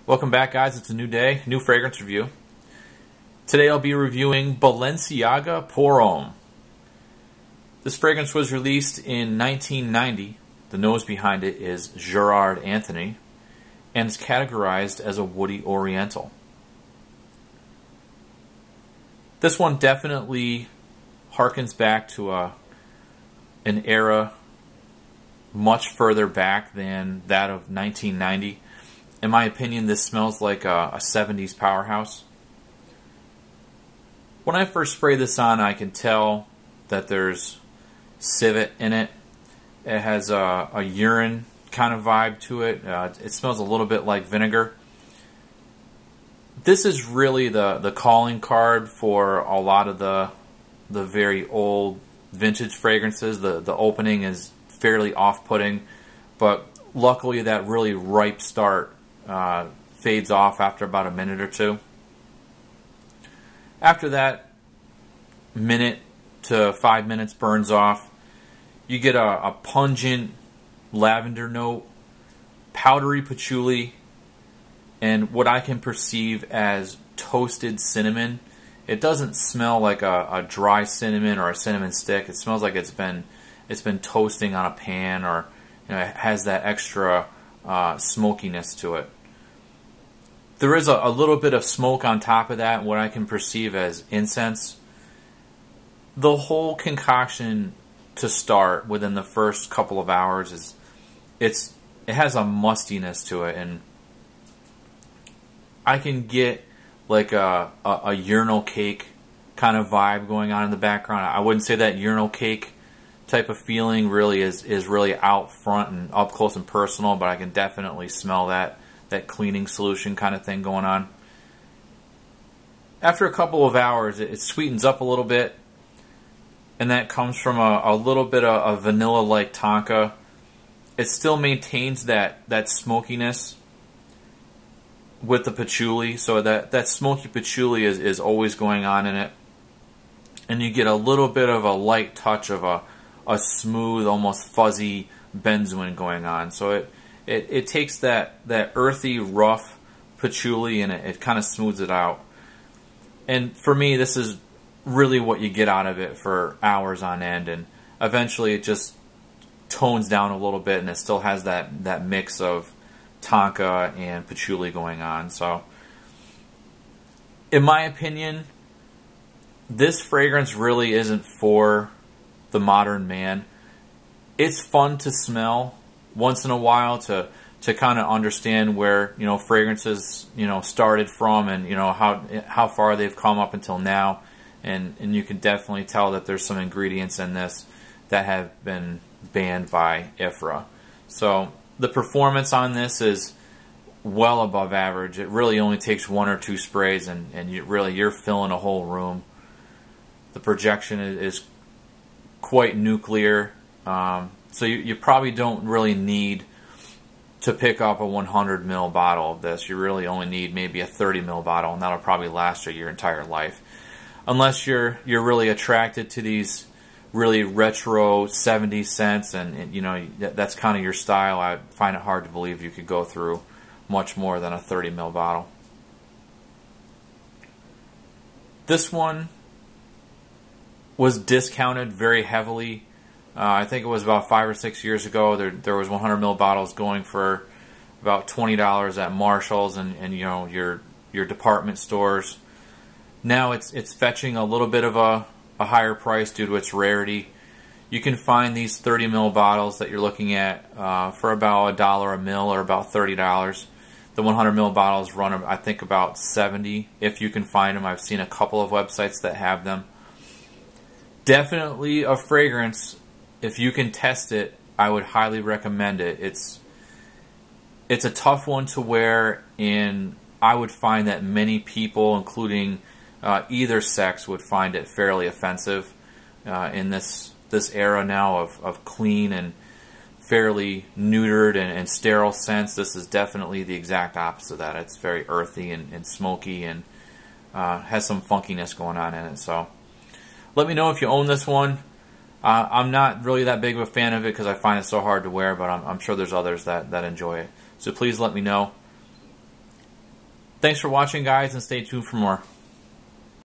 Welcome back, guys. It's a new day, new fragrance review. Today I'll be reviewing Balenciaga Pour Homme. This fragrance was released in 1990. The nose behind it is Gerard Anthony, and it's categorized as a woody oriental. This one definitely harkens back to an era much further back than that of 1990. In my opinion, this smells like a 70s Powerhouse. When I first spray this on, I can tell that there's civet in it. It has a urine kind of vibe to it. It smells a little bit like vinegar. This is really the calling card for a lot of the very old vintage fragrances. The opening is fairly off-putting, but luckily that really ripe start fades off after about a minute or two. After that minute to 5 minutes burns off, you get a pungent lavender note, powdery patchouli, and what I can perceive as toasted cinnamon. It doesn't smell like a dry cinnamon or a cinnamon stick. It smells like it's been toasting on a pan, or it has that extra smokiness to it. There is a little bit of smoke on top of that, what I can perceive as incense. The whole concoction to start within the first couple of hours it has a mustiness to it, and I can get like a urinal cake kind of vibe going on in the background. I wouldn't say that urinal cake type of feeling really is really out front and up close and personal, but I can definitely smell that cleaning solution kind of thing going on. After a couple of hours, it sweetens up a little bit, and that comes from a little bit of vanilla-like tonka. It still maintains that smokiness with the patchouli, so that smoky patchouli is always going on in it, and you get a little bit of a light touch of a smooth, almost fuzzy benzoin going on. So it takes that earthy, rough patchouli and it kind of smooths it out. And for me, this is really what you get out of it for hours on end, and eventually it just tones down a little bit, and it still has that mix of tonka and patchouli going on. So in my opinion, this fragrance really isn't for the modern man. It's fun to smell once in a while to kind of understand where fragrances started from, and how far they've come up until now, and you can definitely tell that there's some ingredients in this that have been banned by IFRA. So the performance on this is well above average. It really only takes one or two sprays, and you're filling a whole room. The projection is quite nuclear, so you probably don't really need to pick up a 100 ml bottle of this. You really only need maybe a 30 ml bottle, and that'll probably last you your entire life, unless you're really attracted to these really retro 70s scents, and that's kind of your style. I find it hard to believe you could go through much more than a 30 ml bottle. This one was discounted very heavily. I think it was about 5 or 6 years ago. There was 100 ml bottles going for about $20 at Marshall's and your department stores. Now it's fetching a little bit of a higher price due to its rarity. You can find these 30 ml bottles that you're looking at for about $1 a mil, or about $30. The 100 ml bottles run, I think, about $70 if you can find them. I've seen a couple of websites that have them. Definitely a fragrance. If you can test it, I would highly recommend it. It's a tough one to wear, and I would find that many people, including either sex, would find it fairly offensive in this era now of clean and fairly neutered and sterile scents. This is definitely the exact opposite of that. It's very earthy and smoky, and has some funkiness going on in it. So let me know if you own this one. I'm not really that big of a fan of it because I find it so hard to wear, but I'm sure there's others that enjoy it. So please let me know. Thanks for watching, guys, and stay tuned for more.